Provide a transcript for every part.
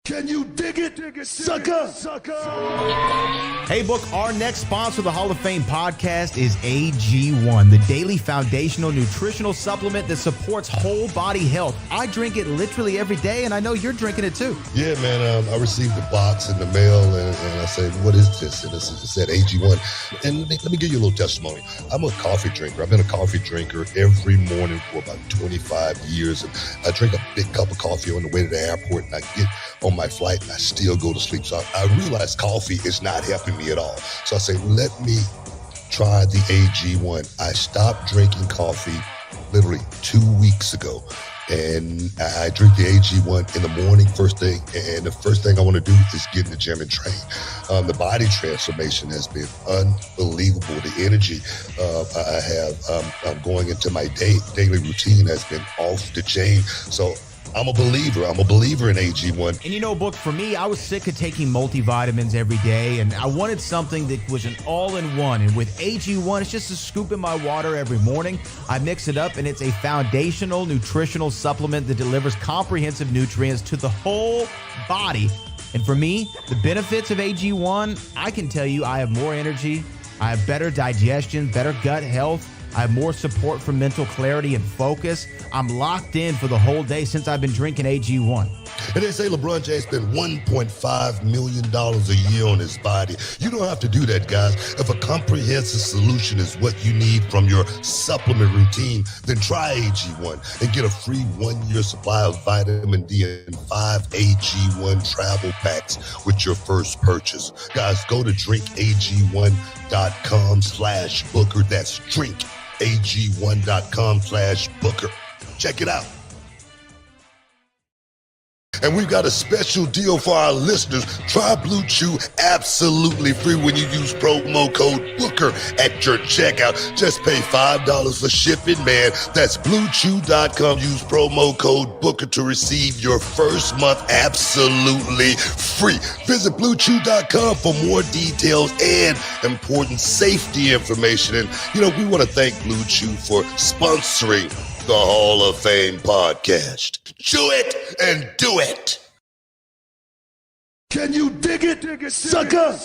Can you dig it, sucker? Hey, Book, our next sponsor of the Hall of Fame podcast is AG1, the daily foundational nutritional supplement that supports whole body health. I drink it literally every day, and I know you're drinking it too. Yeah, man, I received the box in the mail, and I said, what is this? And it said AG1. And let me give you a little testimony. I'm a coffee drinker. I've been a coffee drinker every morning for about 25 years. And I drink a big cup of coffee on the way to the airport, and I get on my flight, and I still go to sleep. So I realized coffee is not helping me at all. So I say, let me try the AG1. I stopped drinking coffee literally 2 weeks ago. And I drink the AG1 in the morning, first thing. And the first thing I want to do is get in the gym and train. The body transformation has been unbelievable. The energy I have going into my daily routine has been off the chain. So I'm a believer. I'm a believer in AG1. And you know, Book, for me, I was sick of taking multivitamins every day, and I wanted something that was an all-in-one. And with AG1, it's just a scoop in my water every morning. I mix it up, and it's a foundational nutritional supplement that delivers comprehensive nutrients to the whole body. And for me, the benefits of AG1, I can tell you I have more energy, I have better digestion, better gut health, I have more support for mental clarity and focus. I'm locked in for the whole day since I've been drinking AG1. And they say LeBron James spent $1.5 million a year on his body. You don't have to do that, guys. If a comprehensive solution is what you need from your supplement routine, then try AG1 and get a free 1-year supply of vitamin D and 5 AG1 Travel Packs with your first purchase. Guys, go to drinkag1.com/Booker. That's drinkag1.com/Booker. Check it out. And we've got a special deal for our listeners. Try Blue Chew absolutely free when you use promo code Booker at your checkout. Just pay $5 for shipping, man. That's BlueChew.com. Use promo code Booker to receive your first month absolutely free. Visit BlueChew.com for more details and important safety information. And, you know, we want to thank Blue Chew for sponsoring the Hall of Fame podcast. Chew it and do it. Can you dig it, sucker?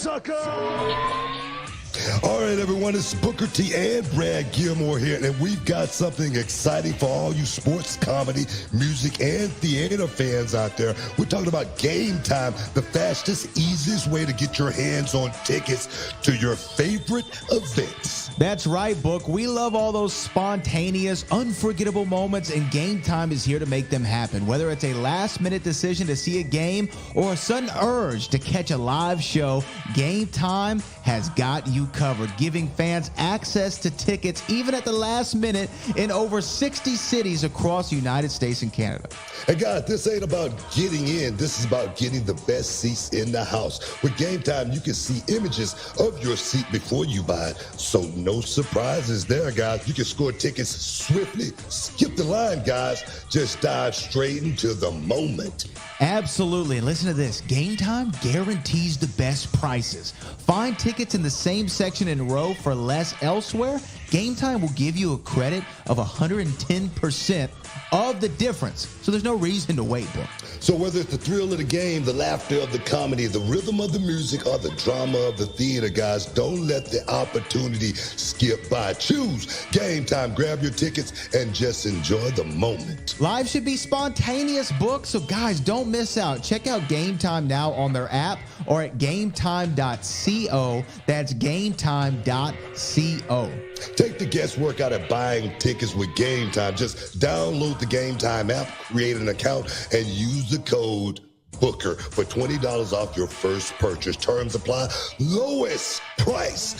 All right, everyone, it's Booker T and Brad Gilmore here, and we've got something exciting for all you sports, comedy, music, and theater fans out there. We're talking about Game Time, the fastest, easiest way to get your hands on tickets to your favorite events. That's right, Book. We love all those spontaneous, unforgettable moments, and Game Time is here to make them happen. Whether it's a last-minute decision to see a game or a sudden urge to catch a live show, Game Time has got you covered, giving fans access to tickets even at the last minute in over 60 cities across the United States and Canada. And guys, this ain't about getting in. This is about getting the best seats in the house. With Game Time, you can see images of your seat before you buy it, so no surprises there, guys. You can score tickets swiftly. Skip the line, guys. Just dive straight into the moment. Absolutely. And listen to this. Game Time guarantees the best prices. Find tickets in the same section in a row for less elsewhere. Game Time will give you a credit of 110% of the difference. So there's no reason to wait, Book. So whether it's the thrill of the game, the laughter of the comedy, the rhythm of the music, or the drama of the theater, guys, don't let the opportunity skip by. Choose Game Time. Grab your tickets and just enjoy the moment. Live should be spontaneous, Book. So guys, don't miss out. Check out Game Time now on their app or at gametime.co. That's gametime.co. Take the guesswork out of buying tickets with Game Time. Just download the Game Time app, create an account, and use the code Booker for $20 off your first purchase. Terms apply. Lowest price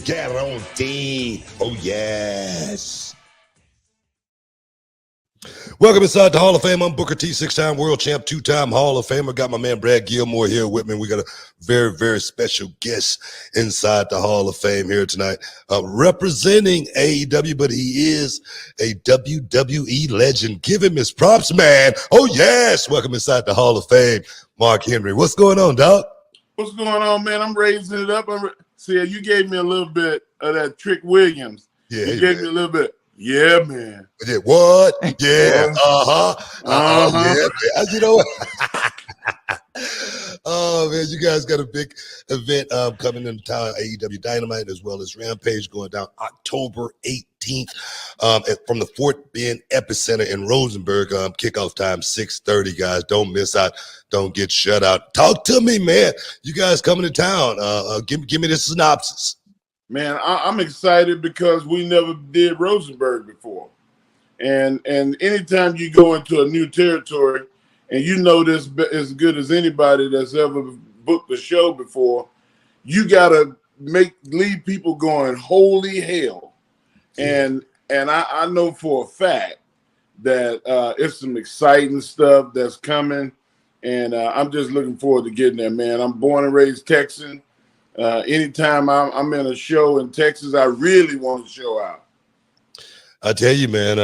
guaranteed. Oh, yes. Welcome inside the Hall of Fame. I'm Booker T, 6-time world champ, 2-time Hall of Famer. Got my man Brad Gilmore here with me. We got a very, very special guest inside the Hall of Fame here tonight, representing AEW, but he is a WWE legend. Give him his props, man. Oh, yes. Welcome inside the Hall of Fame, Mark Henry. What's going on, dog? What's going on, man? I'm raising it up. See, you gave me a little bit of that Trick Williams. Yeah, you gave me a little bit. Yeah, man. Yeah, what? Yeah, yeah, man. You know what? Oh man, you guys got a big event coming into town, AEW Dynamite, as well as Rampage going down October 18th from the Fort Bend Epicenter in Rosenberg. Kickoff time 6:30. Guys, don't miss out. Don't get shut out. Talk to me, man. You guys coming to town? Give me the synopsis. Man, I'm excited because we never did Rosenberg before, and anytime you go into a new territory. And you know this as good as anybody that's ever booked a show before, you gotta leave people going, holy hell. Yeah. And I know for a fact that it's some exciting stuff that's coming. And I'm just looking forward to getting there, man. I'm born and raised Texan. Anytime I'm in a show in Texas, I really want to show out. I tell you, man,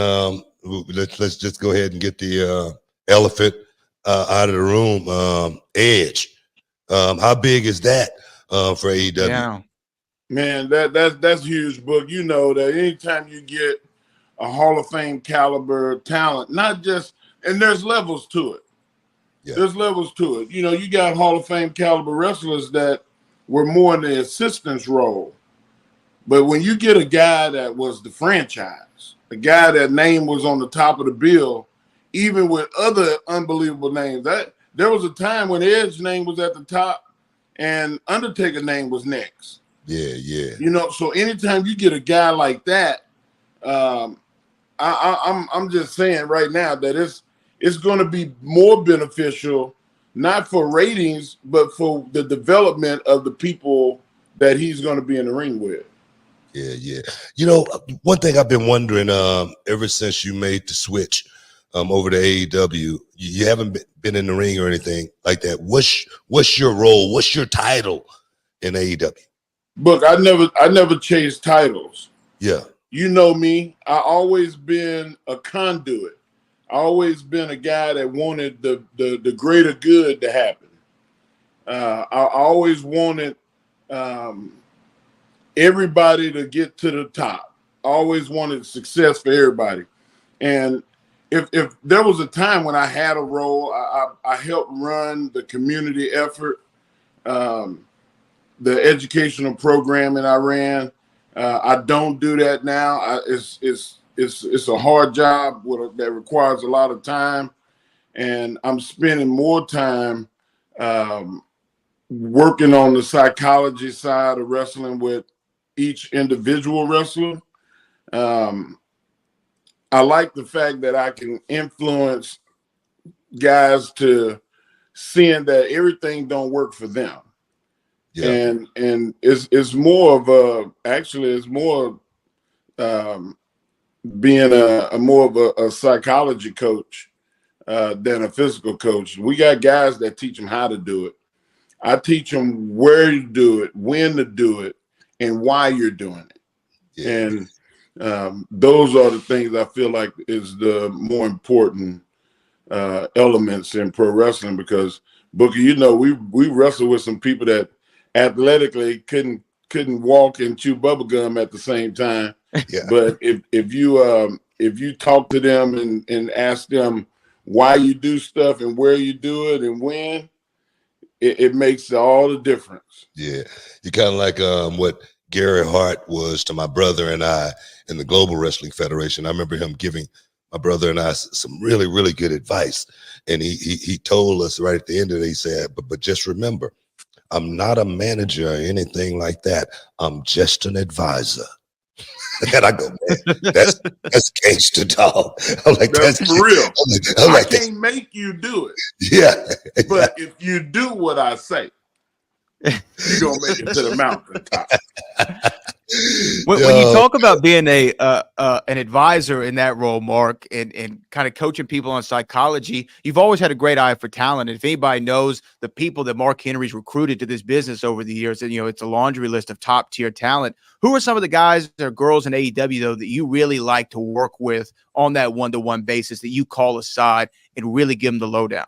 let's just go ahead and get the elephant out of the room. Edge. How big is that for AEW? Yeah. Man, that's huge, Book. You know that anytime you get a Hall of Fame caliber talent, not just, and there's levels to it. Yeah. There's levels to it. You know, you got Hall of Fame caliber wrestlers that were more in the assistance role. But when you get a guy that was the franchise, a guy that name was on the top of the bill, even with other unbelievable names. There was a time when Edge's name was at the top and Undertaker's name was next. Yeah. You know, so anytime you get a guy like that, I'm just saying right now that it's going to be more beneficial, not for ratings, but for the development of the people that he's going to be in the ring with. Yeah. You know, one thing I've been wondering ever since you made the switch over to AEW, you haven't been in the ring or anything like that. What's your role? What's your title in AEW? Look, I never chased titles. Yeah. You know me. I always been a conduit. I always been a guy that wanted the greater good to happen. I always wanted everybody to get to the top. I always wanted success for everybody. And if there was a time when I had a role, I helped run the community effort, the educational programming I ran. I don't do that now. It's a hard job that requires a lot of time, and I'm spending more time working on the psychology side of wrestling with each individual wrestler. I like the fact that I can influence guys to seeing that everything don't work for them. Yeah. And it's more of being more of a psychology coach than a physical coach. We got guys that teach them how to do it. I teach them where to do it, when to do it, and why you're doing it. Yeah. And those are the things I feel like is the more important elements in pro wrestling, because Booker, you know, we wrestle with some people that athletically couldn't walk and chew bubble gum at the same time. Yeah. But if you talk to them and ask them why you do stuff and where you do it and when, it makes all the difference. Yeah, you kind of like what Gary Hart was to my brother and I in the Global Wrestling Federation. I remember him giving my brother and I some really, really good advice. And he told us right at the end of it, he said, but just remember, I'm not a manager or anything like that. I'm just an advisor. And I go, man, that's gangster, dog. I'm like, that's for real. I'm like, I can't make you do it. Yeah. But if you do what I say, you're going to make it to the mountaintop. When you talk about being an advisor in that role, Mark, and kind of coaching people on psychology, you've always had a great eye for talent. And if anybody knows the people that Mark Henry's recruited to this business over the years, and it's a laundry list of top tier talent. Who are some of the guys or girls in AEW though that you really like to work with on that one-to-one basis that you call aside and really give them the lowdown?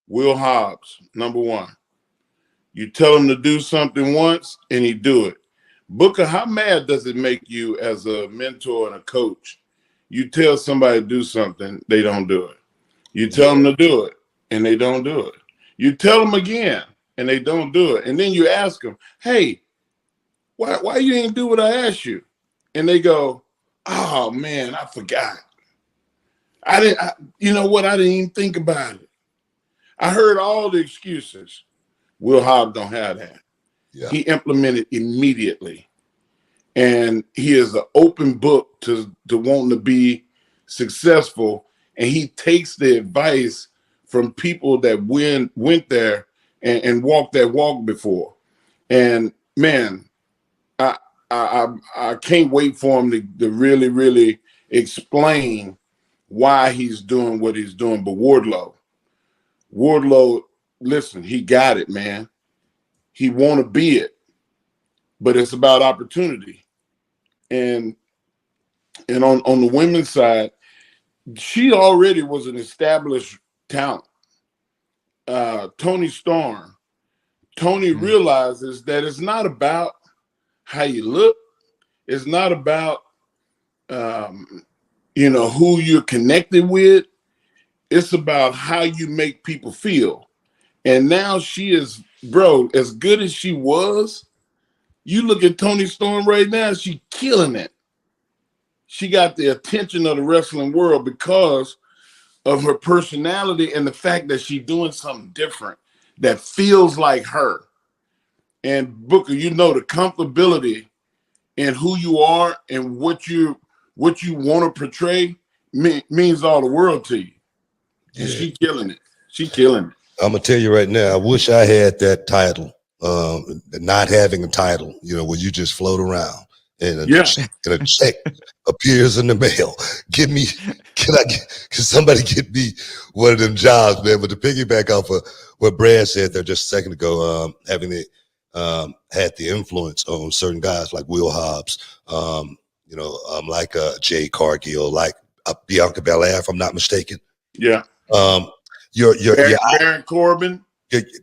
Will Hobbs, number one. You tell him to do something once and he do it. Booker, how mad does it make you as a mentor and a coach? You tell somebody to do something, they don't do it. You tell them to do it, and they don't do it. You tell them again, and they don't do it. And then you ask them, hey, why you didn't do what I asked you? And they go, oh, man, I forgot. You know what? I didn't even think about it. I heard all the excuses. Will Hobbs don't have that. Yeah. He implemented immediately. And he is an open book to wanting to be successful. And he takes the advice from people that went there and walked that walk before. And man, I can't wait for him to really, really explain why he's doing what he's doing. But Wardlow, listen, he got it, man. He want to be it, but it's about opportunity. And on the women's side, she already was an established talent. Tony Storm. Tony realizes that it's not about how you look. It's not about who you're connected with. It's about how you make people feel. And now she is, bro, as good as she was, you look at Tony Storm right now, she's killing it. She got the attention of the wrestling world because of her personality and the fact that she's doing something different that feels like her. And Booker, the comfortability in who you are and what you want to portray means all the world to you. And she's killing it. She's killing it. I'm gonna tell you right now, I wish I had that title. Not having a title, where you just float around and a check appears in the mail. Can somebody get me one of them jobs, man? But to piggyback off of what Brad said there just a second ago, having had the influence on certain guys like Will Hobbs, like Jay Cargill, like Bianca Belair, if I'm not mistaken. Yeah. Your Baron Corbin.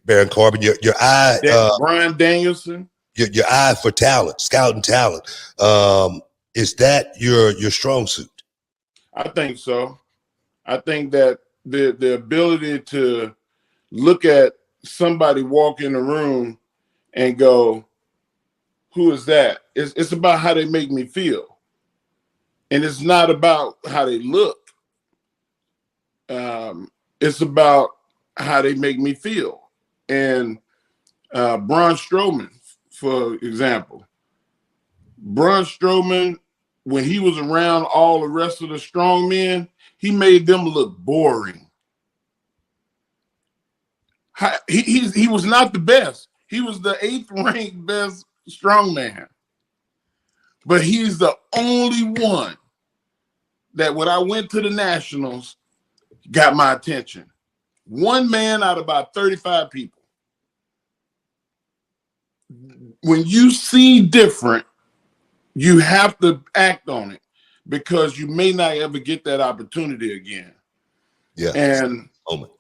Baron Corbin, your eye, Bryan Danielson. Your eye for talent, scouting talent. Is that your strong suit? I think so. I think that the ability to look at somebody walk in the room and go, who is that? It's about how they make me feel. And it's not about how they look. It's about how they make me feel. And Braun Strowman, for example. Braun Strowman, when he was around all the rest of the strong men, he made them look boring. He was not the best. He was the 8th ranked best strongman. But he's the only one that when I went to the Nationals got my attention. One man out of about 35 people. When you see different, you have to act on it because you may not ever get that opportunity again. Yeah. And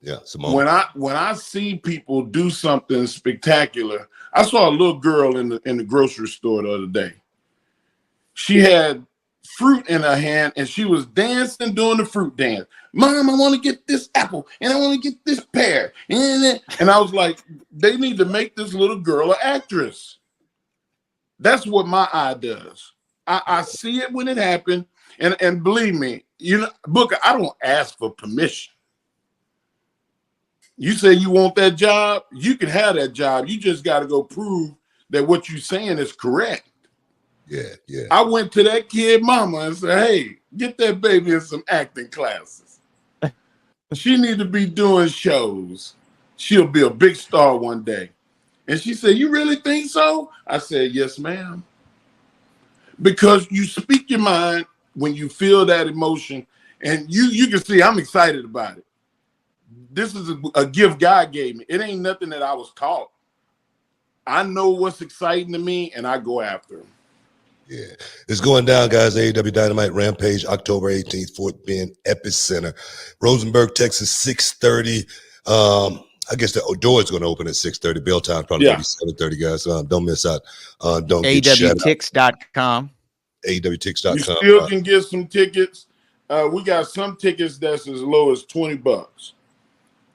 it's a moment. When I see people do something spectacular, I saw a little girl in the grocery store the other day. She had fruit in her hand and she was dancing, doing the fruit dance. Mom, I want to get this apple and I want to get this pear. And I was like, they need to make this little girl an actress. That's what my eye does. I see it when it happened. And believe me, Booker, I don't ask for permission. You say you want that job, you can have that job. You just got to go prove that what you're saying is correct. Yeah. I went to that kid mama and said, hey, get that baby in some acting classes. She need to be doing shows. She'll be a big star one day. And she said, you really think so? I said, yes, ma'am. Because you speak your mind when you feel that emotion. And you can see I'm excited about it. This is a gift God gave me. It ain't nothing that I was taught. I know what's exciting to me, and I go after them. Yeah, it's going down, guys. AEW Dynamite Rampage, October 18th, Fort Bend Epicenter, Rosenberg, Texas, 6:30. I guess the door is going to open at 6:30. Bell time probably going to be 7:30, guys. Don't miss out. Don't get AWTix.com. AWTix.com. You still can get some tickets. We got some tickets that's as low as $20.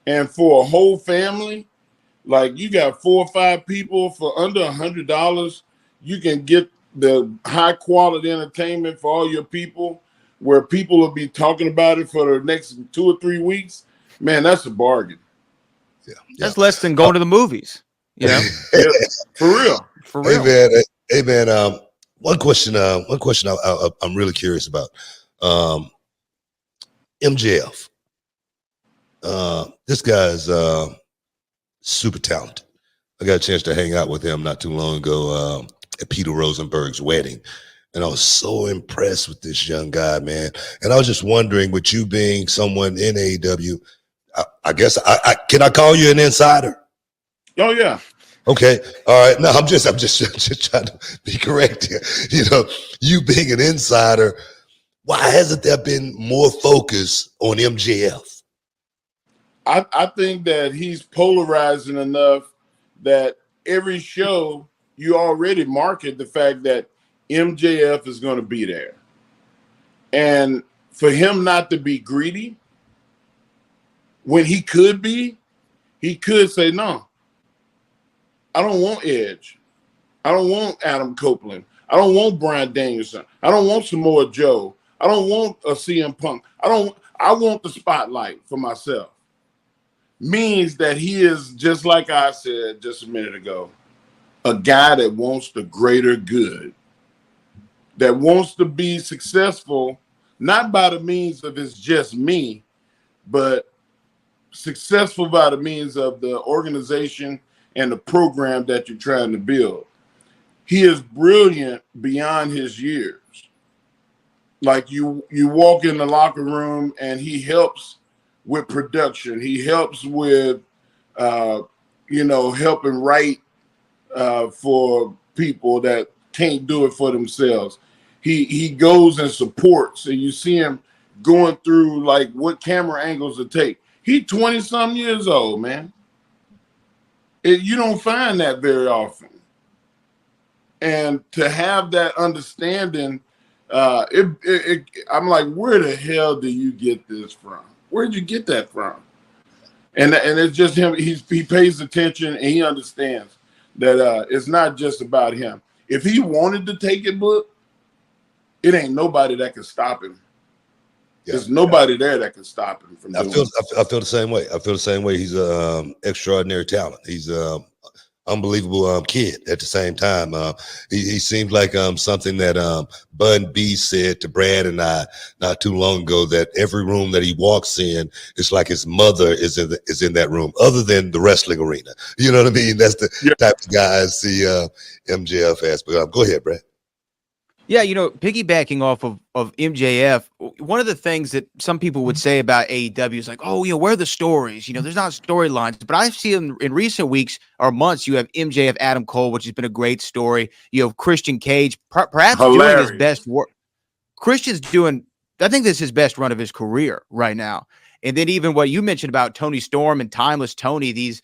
And for a whole family, like you got 4 or 5 people for under $100, you can get the high quality entertainment for all your people, where people will be talking about it for the next 2 or 3 weeks. Man, that's a bargain. Yeah, That's less than going to the movies. You know, Yeah, for real. for real. Hey man. One question I'm really curious about. MJF. This guy's super talented. I got a chance to hang out with him not too long ago at Peter Rosenberg's wedding. And I was so impressed with this young guy, man. And I was just wondering, with you being someone in AEW, I guess can I call you an insider? Oh yeah. Okay. All right. No, I'm just trying to be correct here. You know, you being an insider, why hasn't there been more focus on MJF? I think that he's polarizing enough that every show you already market the fact that MJF is going to be there. And for him not to be greedy when he could say, no, I don't want Edge. I don't want Adam Copeland. I don't want Bryan Danielson. I don't want Samoa Joe. I don't want a CM Punk. I want the spotlight for myself. Means that he is, just like I said just a minute ago, a guy that wants the greater good, that wants to be successful, not by the means of it's just me, but successful by the means of the organization and the program that you're trying to build. He is brilliant beyond his years. Like you walk in the locker room and he helps with production. He helps with, helping write for people that can't do it for themselves. He goes and supports, and you see him going through like what camera angles to take. He 20-some years old, man. You don't find that very often. And to have that understanding, I'm like, where the hell do you get this from? Where'd you get that from? And it's just him. He pays attention and he understands that it's not just about him. If he wanted to take it, book, it ain't nobody that can stop him. There's nobody there that can stop him from doing it. I feel the same way. I feel the same way. He's an extraordinary talent. He's unbelievable kid at the same time. He seems like something that Bun B said to Brad and I not too long ago, that every room that he walks in, it's like his mother is in that room, other than the wrestling arena. You know what I mean? That's the type of guy I see MJF as. But go ahead, Brad. Yeah, piggybacking off of MJF, one of the things that some people would say about AEW is like, oh, where are the stories? There's not storylines. But I've seen in recent weeks or months, you have MJF, Adam Cole, which has been a great story. You have Christian Cage, perhaps doing his best work. Christian's doing, I think this is his best run of his career right now. And then even what you mentioned about Tony Storm and Timeless Tony, these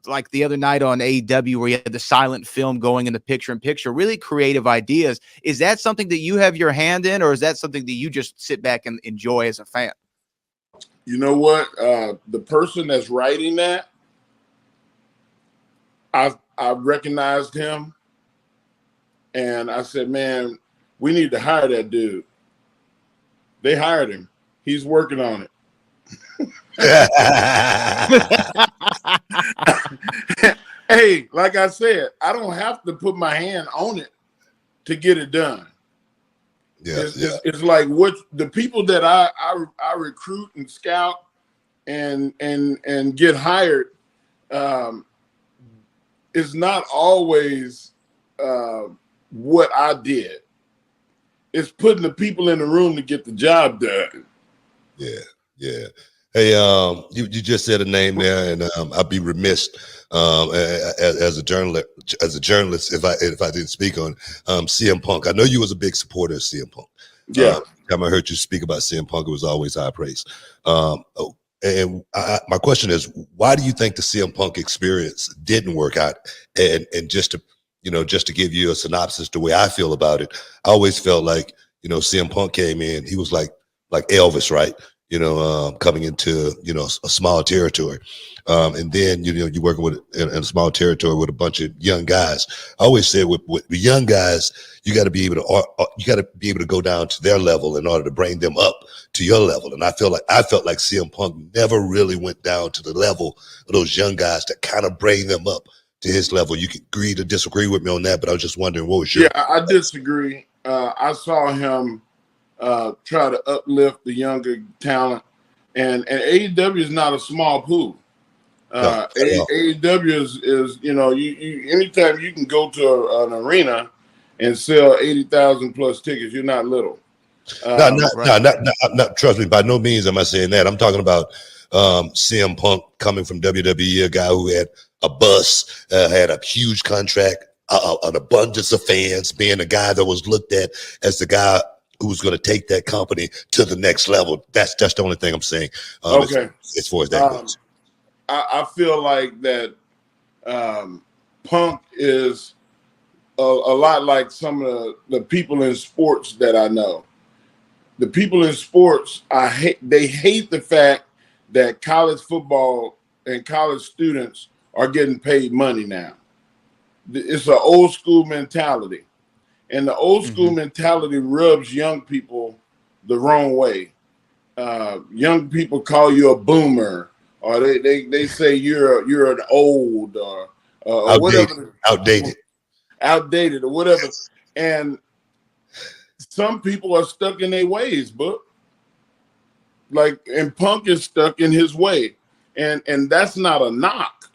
like the other night on AEW where you had the silent film going in the picture-in-picture, really creative ideas. Is that something that you have your hand in, or is that something that you just sit back and enjoy as a fan? You know what? The person that's writing that, I recognized him, and I said, man, we need to hire that dude. They hired him. He's working on it. Hey, like I said, I don't have to put my hand on it to get it done. It's like what the people that I recruit and scout and get hired is not always what I did. It's putting the people in the room to get the job done. Yeah. Hey, you just said a name there, and I'd be remiss as a journalist if I didn't speak on CM Punk. I know you was a big supporter of CM Punk. Yeah. Time I heard you speak about CM Punk, it was always high praise. And my question is, why do you think the CM Punk experience didn't work out? And just to give you a synopsis, the way I feel about it, I always felt like CM Punk came in, he was like Elvis, right? coming into, a small territory. And then, you're working with in a small territory with a bunch of young guys. I always say with the young guys, you got to be able to go down to their level in order to bring them up to your level. And I felt like CM Punk never really went down to the level of those young guys to kind of bring them up to his level. You can agree to disagree with me on that, but I was just wondering what was your. Yeah, I disagree. I saw him try to uplift the younger talent, and AEW is not a small pool. AEW is you anytime you can go to an arena and sell 80,000 plus tickets, you're not little. Not trust me, by no means am I saying that. I'm talking about CM Punk coming from WWE, a guy who had a bus, had a huge contract, an abundance of fans, being a guy that was looked at as the guy who was going to take that company to the next level. That's the only thing I'm saying. Okay. As far as that goes. I feel like that Punk is a lot like some of the people in sports that I know. The people in sports, they hate the fact that college football and college students are getting paid money now. It's an old school mentality. And the old school mentality rubs young people the wrong way. Young people call you a boomer, or they say you're an old or outdated or whatever. And some people are stuck in their ways, but and Punk is stuck in his way, and that's not a knock.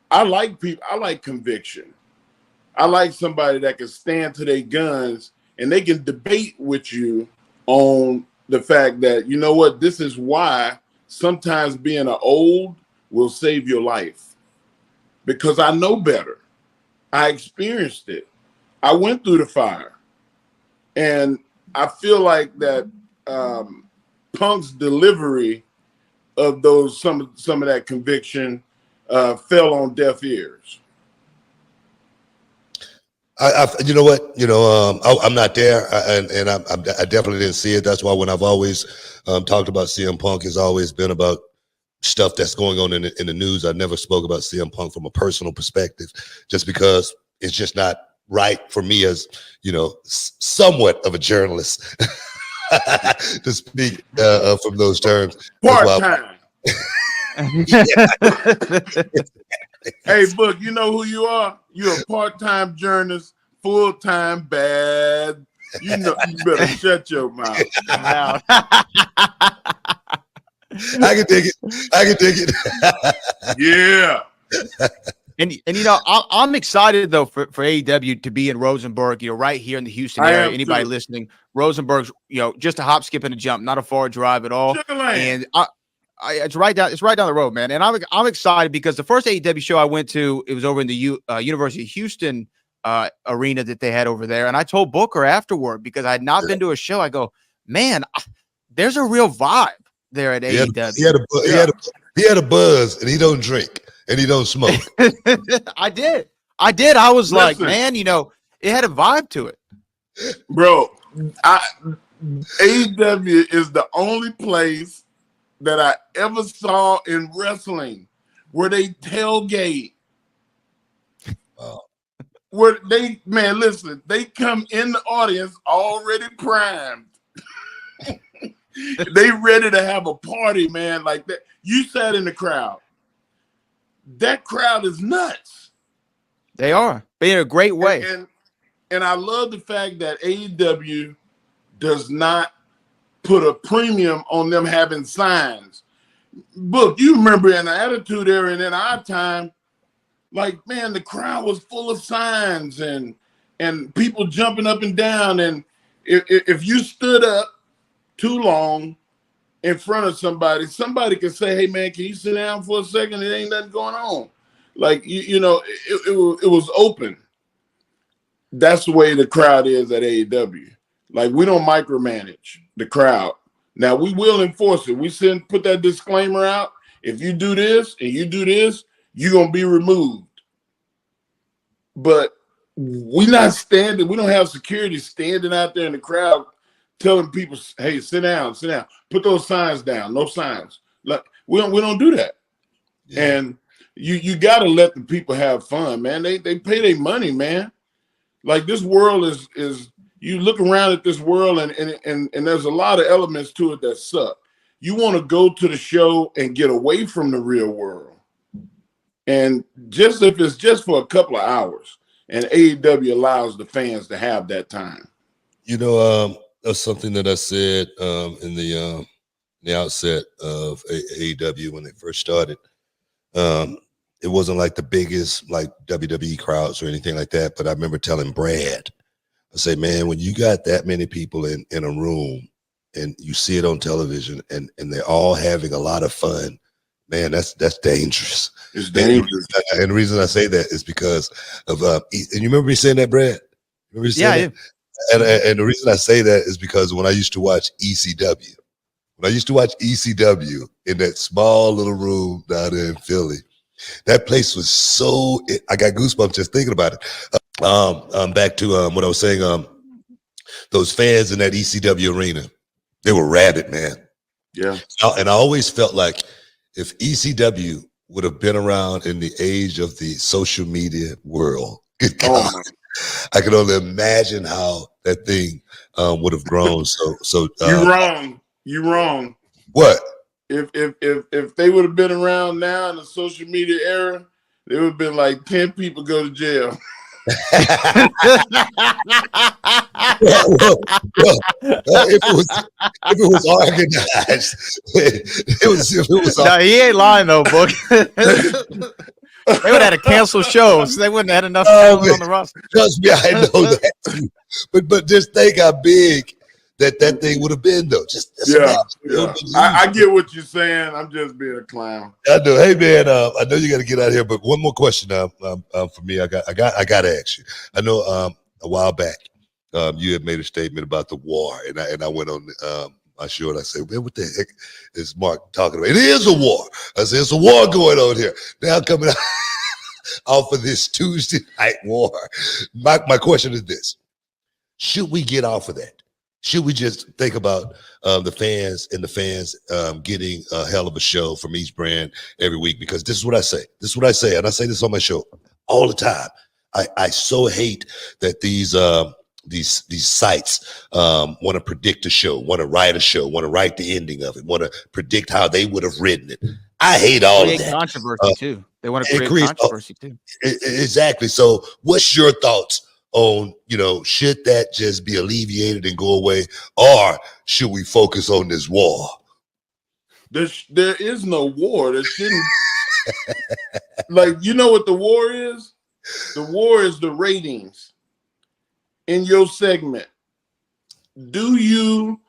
I like people. I like conviction. I like somebody that can stand to their guns and they can debate with you on the fact that, you know what, this is why sometimes being an old will save your life. Because I know better. I experienced it. I went through the fire. And I feel like that Punk's delivery of some of that conviction fell on deaf ears. You know what? I'm not there, and I definitely didn't see it. That's why when I've always talked about CM Punk, has always been about stuff that's going on in the news. I never spoke about CM Punk from a personal perspective, just because it's just not right for me as somewhat of a journalist to speak from those terms. Part time. Hey, Book, you know who you are? You're a part-time journalist, full-time bad. You better shut your mouth. I can dig it. Yeah. And I'm excited though for AEW to be in Rosenberg, right here in the Houston area. Anybody listening, Rosenberg's, just a hop, skip, and a jump, not a far drive at all. And it's right down the road, man. And I'm excited because the first AEW show I went to, it was over in the University of Houston arena that they had over there. And I told Booker afterward, because I had not been to a show, I go, man, there's a real vibe there at AEW. He had a buzz, and he don't drink and he don't smoke. I did. I was like, man, it had a vibe to it. Bro, AEW is the only place that I ever saw in wrestling where they tailgate. Where they come in the audience already primed. They ready to have a party, man, like that. You sat in the crowd. That crowd is nuts. They are. In a great way. And I love the fact that AEW does not put a premium on them having signs. Book, you remember in the Attitude Era and in our time, man, the crowd was full of signs and people jumping up and down. And if you stood up too long in front of somebody could say, hey, man, can you sit down for a second? There ain't nothing going on. It was open. That's the way the crowd is at AEW. We don't micromanage the crowd. Now, we will enforce it. We put that disclaimer out. If you do this and you do this, you're going to be removed. But we don't have security standing out there in the crowd telling people, hey, sit down, put those signs down, no signs. Like we don't do that. Yeah. And you got to let the people have fun, man. They pay their money, man. Like this world is you look around at this world and there's a lot of elements to it that suck. You want to go to the show and get away from the real world. And just if it's just for a couple of hours, and AEW allows the fans to have that time. You know, that's something that I said in the outset of AEW when they first started. It wasn't like the biggest like WWE crowds or anything like that, but I remember telling Brad, I say, man, when you got that many people in a room and you see it on television and they're all having a lot of fun, man, that's dangerous. It's dangerous. And the reason I say that is because of and you remember me saying that, Brad? Remember yeah, I do. And the reason I say that is because when I used to watch ECW, in that small little room down there in Philly, that place was so, I got goosebumps just thinking about it. Back to what I was saying, those fans in that ECW arena, they were rabid, man. Yeah. And I always felt like if ECW would have been around in the age of the social media world, good God, I could only imagine how that thing would have grown. So you're wrong. What? If they would have been around now in the social media era, there would have been like 10 people go to jail. If it was organized, it was. No, he ain't lying though, book. They would have had to cancel shows. They wouldn't have had enough talent on the roster. Trust me, I know that too. But just think how big that thing would have been, though. I get what you're saying. I'm just being a clown. I know. Hey, man, I know you got to get out of here, but one more question for me. I got to ask you. I know a while back you had made a statement about the war, and I went on my show and I said, man, what the heck is Mark talking about? It is a war. I said, it's a war going on here. Now coming out off of this Tuesday night war. My question is this. Should we get off of that? Should we just think about the fans getting a hell of a show from each brand every week? Because this is what I say. And I say this on my show all the time. I so hate that these sites want to predict a show, want to write a show, want to write the ending of it, want to predict how they would have written it. I hate all of that. Controversy too. They want to create controversy too. Exactly. So what's your thoughts on, should that just be alleviated and go away, or should we focus on this war? There is no war. There shouldn't. Like, you know what the war is? The war is the ratings in your segment. Do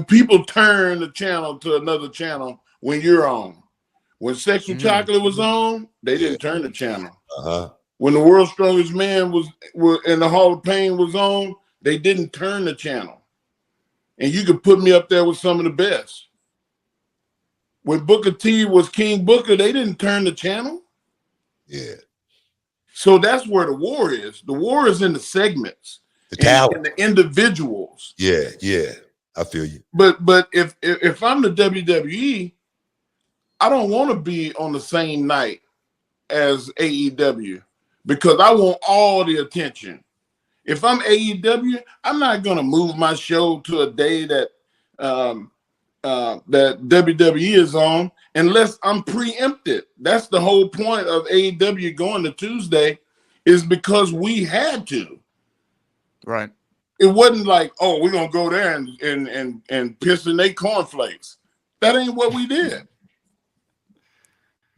people turn the channel to another channel when you're on? When Sexual Chocolate was on, they didn't turn the channel. When the World's Strongest Man was in the Hall of Pain was on, they didn't turn the channel. And you could put me up there with some of the best. When Booker T was King Booker, they didn't turn the channel. Yeah. So that's where the war is. The war is in the segments, the talent, and the individuals. Yeah, I feel you. But if I'm the WWE, I don't want to be on the same night as AEW because I want all the attention. If I'm AEW, I'm not going to move my show to a day that that WWE is on unless I'm preempted. That's the whole point of AEW going to Tuesday, is because we had to. Right. It wasn't like, oh, we're gonna go there and piss in their cornflakes. That ain't what we did.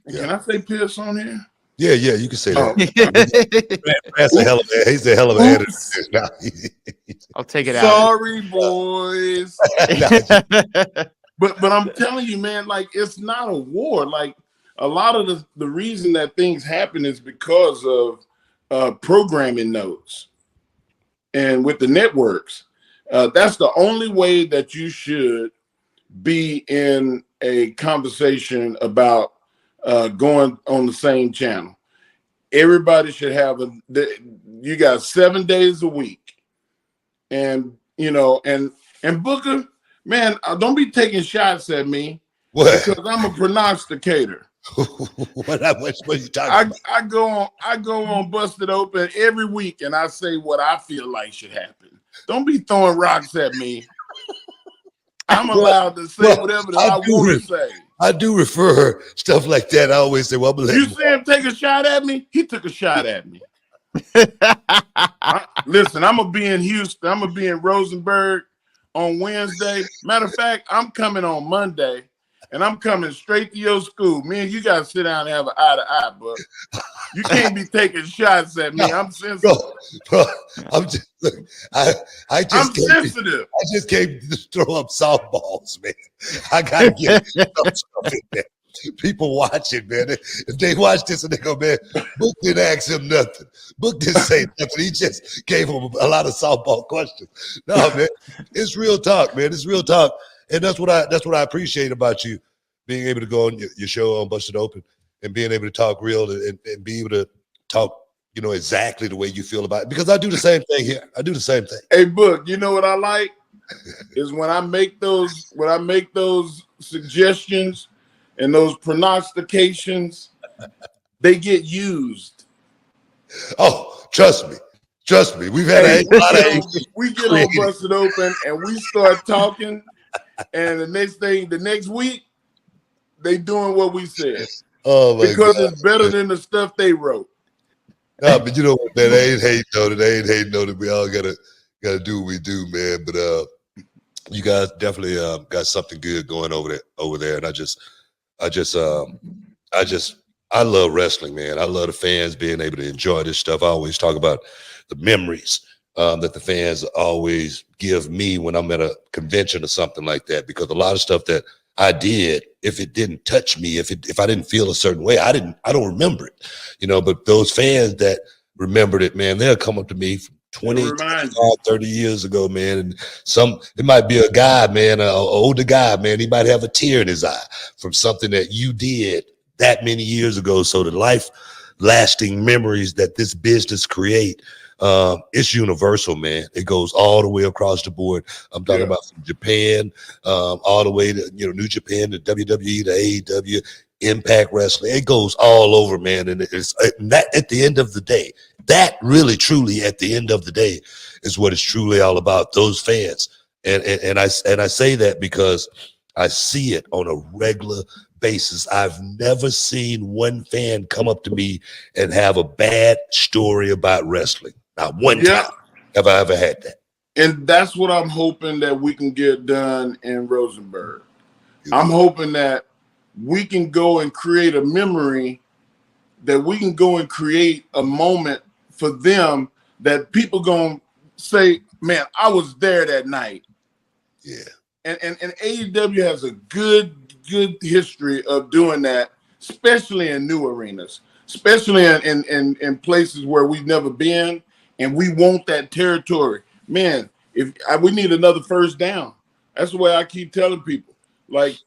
Yeah. Can I say piss on here? Yeah, you can say that. He's a hell of an editor. I'll take it out. Sorry, boys. But I'm telling you, man, like, it's not a war. Like, a lot of the reason that things happen is because of programming notes. And with the networks, that's the only way that you should be in a conversation about going on the same channel. Everybody should have you got 7 days a week. And and Booker, man, don't be taking shots at me. What? Because I'm a prognosticator. what are you talking about? I go on Busted Open every week, and I say what I feel like should happen. Don't be throwing rocks at me. I'm allowed to say whatever that I want to say. I do refer stuff like that. I always say, well, you see him take a shot at me? He took a shot at me. Listen, I'm going to be in Houston. I'm going to be in Rosenberg on Wednesday. Matter of fact, I'm coming on Monday. And I'm coming straight to your school. Man, you got to sit down and have an eye-to-eye, but you can't be taking shots at me. I'm sensitive. Bro, I'm sensitive. I just can't throw up softballs, man. I got to get some stuff in there. People watching, man. If they watch this and they go, man, Book didn't ask him nothing. Book didn't say nothing. He just gave him a lot of softball questions. No, man. It's real talk, man. It's real talk. And that's what I appreciate about you, being able to go on your show on Busted Open and being able to talk real and be able to talk, exactly the way you feel about it. Because I do the same thing here. I do the same thing. Hey, Book, you know what I like is when I make those suggestions and those prognostications, they get used. Oh, trust me. Trust me. We've had a lot of we get on Busted Open and we start talking. And the next week, they doing what we said. Oh my because God. It's better than the stuff they wrote. No, but you know what, man? They ain't hating on it. They ain't hating on it. We all gotta do what we do, man. But you guys definitely got something good going over there. And I love wrestling, man. I love the fans being able to enjoy this stuff. I always talk about the memories that the fans always give me when I'm at a convention or something like that, because a lot of stuff that I did, if it didn't touch me, if I didn't feel a certain way, I don't remember it, but those fans that remembered it, man, they'll come up to me from 20, 25, 30 years ago, man. And it might be a guy, man, an older guy, man. He might have a tear in his eye from something that you did that many years ago. So the life lasting memories that this business create, it's universal, man. It goes all the way across the board. I'm talking about from Japan, all the way to New Japan, to WWE, to AEW, Impact Wrestling. It goes all over, man. And it's that at the end of the day, that really truly at the end of the day is what it's truly all about. Those fans, and I say that because I see it on a regular basis. I've never seen one fan come up to me and have a bad story about wrestling. Not one time have I ever had that. And that's what I'm hoping that we can get done in Rosenberg. I'm hoping that we can go and create a memory, that we can go and create a moment for them that people going to say, man, I was there that night. Yeah. And AEW has a good history of doing that, especially in new arenas, especially in places where we've never been, and we want that territory. Man, we need another first down. That's the way I keep telling people. Like,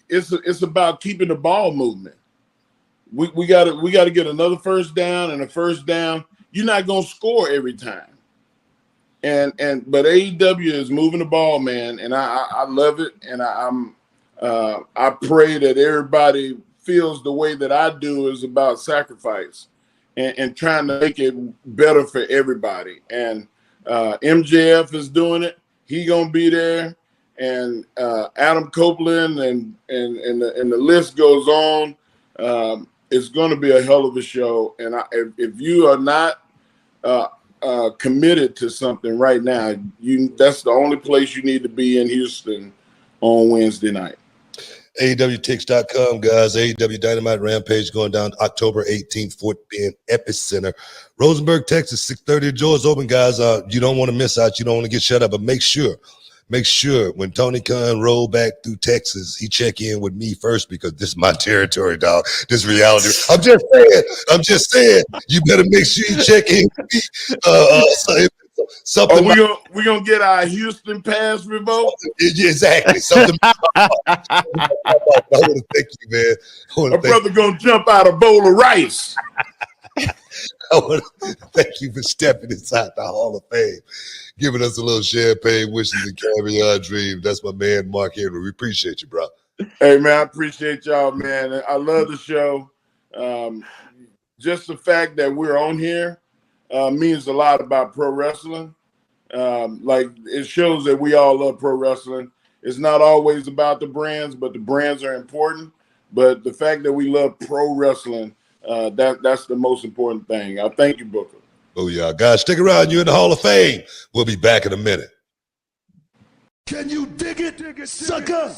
it's about keeping the ball movement. We gotta get another first down and a first down. You're not gonna score every time. But AEW is moving the ball, man, and I love it, and I pray that everybody feels the way that I do is about sacrifice and trying to make it better for everybody. And MJF is doing it. He gonna be there, and Adam Copeland and the list goes on. It's going to be a hell of a show. And if you are not committed to something right now, that's the only place you need to be in Houston on Wednesday night. AEWTix.com, guys. AEW Dynamite Rampage going down October 18th, Fort Bend Epicenter. Rosenberg, Texas, 6:30. Doors open, guys. You don't want to miss out. You don't want to get shut up. But make sure when Tony Khan roll back through Texas, he check in with me first, because this is my territory, dog. This reality. I'm just saying. You better make sure you check in with me. Something. We gonna get our Houston pass revoked? Exactly. Something. I want to thank you, man. My brother gonna jump out a bowl of rice. I want to thank you for stepping inside the Hall of Fame, giving us a little champagne, wishes, and caviar dream. That's my man, Mark Henry. We appreciate you, bro. Hey, man, I appreciate y'all, man. I love the show. Just the fact that we're on here means a lot about pro wrestling. Like, it shows that we all love pro wrestling. It's not always about the brands, but the brands are important. But the fact that we love pro wrestling, that's the most important thing. I thank you, Booker. Oh, yeah. Guys, stick around. You're in the Hall of Fame. We'll be back in a minute. Can you dig it, sucker?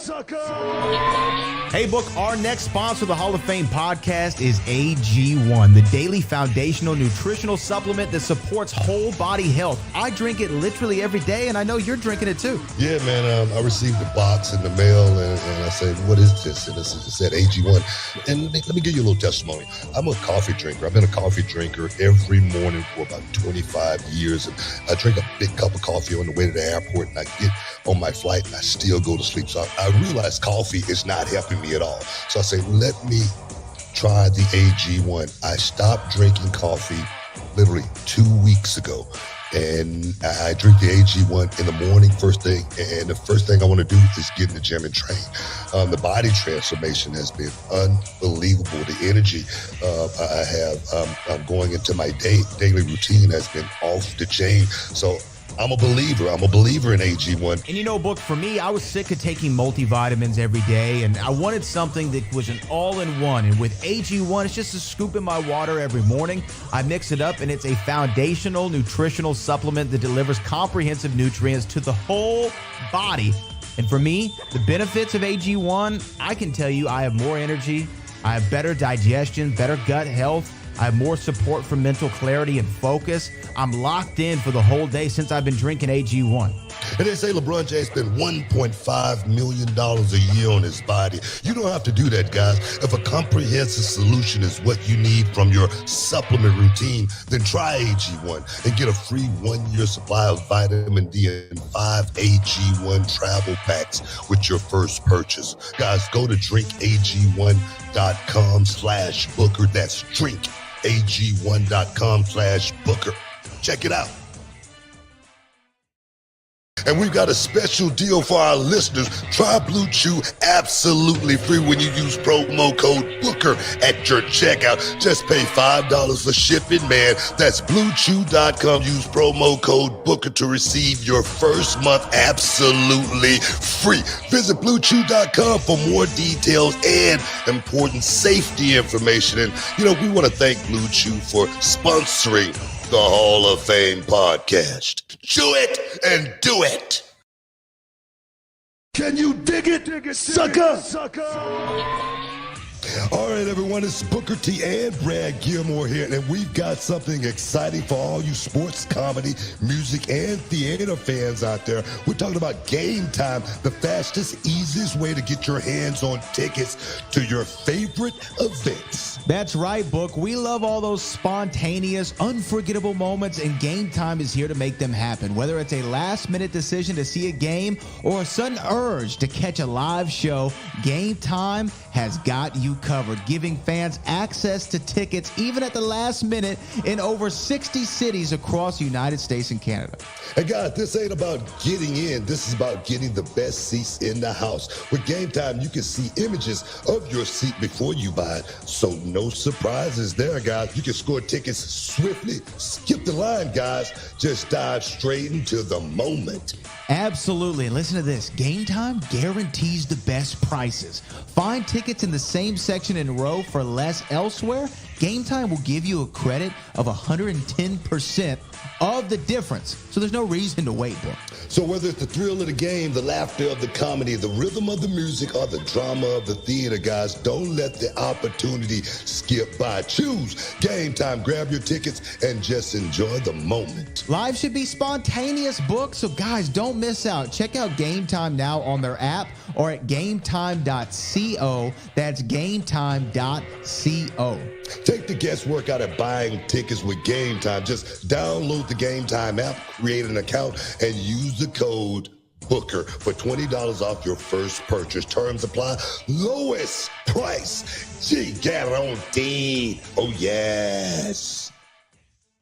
Hey, Book, our next sponsor of the Hall of Fame podcast is AG1, the daily foundational nutritional supplement that supports whole body health. I drink it literally every day, and I know you're drinking it too. Yeah, man. I received a box in the mail, and I said, what is this? And it said AG1. And let me give you a little testimony. I'm a coffee drinker. I've been a coffee drinker every morning for about 25 years. And I drink a big cup of coffee on the way to the airport, and I get on my flight and I still go to sleep. So I realized coffee is not helping me at all. So I say, let me try the AG1. I stopped drinking coffee literally 2 weeks ago. And I drink the AG1 in the morning, first thing. And the first thing I want to do is get in the gym and train. The body transformation has been unbelievable. The energy I have going into my daily routine has been off the chain. So I'm a believer. I'm a believer in AG1. And you know, Book, for me, I was sick of taking multivitamins every day, and I wanted something that was an all-in-one. And with AG1, it's just a scoop in my water every morning. I mix it up, and it's a foundational nutritional supplement that delivers comprehensive nutrients to the whole body. And for me, the benefits of AG1, I can tell you I have more energy, I have better digestion, better gut health, I have more support for mental clarity and focus. I'm locked in for the whole day since I've been drinking AG1. And they say LeBron James spent $1.5 million a year on his body. You don't have to do that, guys. If a comprehensive solution is what you need from your supplement routine, then try AG1 and get a free 1-year supply of vitamin D and 5 AG1 Travel Packs with your first purchase. Guys, go to drinkag1.com/Booker. That's drinkag1.com/Booker. Check it out. And we've got a special deal for our listeners. Try Blue Chew absolutely free when you use promo code Booker at your checkout. Just pay $5 for shipping, man. That's BlueChew.com. Use promo code Booker to receive your first month absolutely free. Visit BlueChew.com for more details and important safety information. And, you know, we want to thank Blue Chew for sponsoring the Hall of Fame podcast. Chew it and do it. Can you dig it, sucker? All right, everyone, it's Booker T and Brad Gilmore here, and we've got something exciting for all you sports, comedy, music, and theater fans out there. We're talking about Game Time, the fastest, easiest way to get your hands on tickets to your favorite events. That's right, Book. We love all those spontaneous, unforgettable moments, and Game Time is here to make them happen. Whether it's a last-minute decision to see a game or a sudden urge to catch a live show, Game Time has got you covered, giving fans access to tickets even at the last minute in over 60 cities across the United States and Canada. And guys, this ain't about getting in. This is about getting the best seats in the house. With Game Time, you can see images of your seat before you buy it. So no surprises there, guys. You can score tickets swiftly. Skip the line, guys. Just dive straight into the moment. Absolutely. And listen to this. Game Time guarantees the best prices. Find tickets in the same section and row for less elsewhere. Game Time will give you a credit of 110% of the difference. So there's no reason to wait, bro. So whether it's the thrill of the game, the laughter of the comedy, the rhythm of the music, or the drama of the theater, guys, don't let the opportunity skip by. Choose Game Time. Grab your tickets and just enjoy the moment. Live should be spontaneous, Book. So guys, don't miss out. Check out Game Time now on their app or at gametime.co. That's gametime.co. Take the guesswork out of buying tickets with Game Time. Just download the Game Time app, create an account, and use the code Booker for $20 off your first purchase. Terms apply. Lowest price guaranteed. Oh, yes.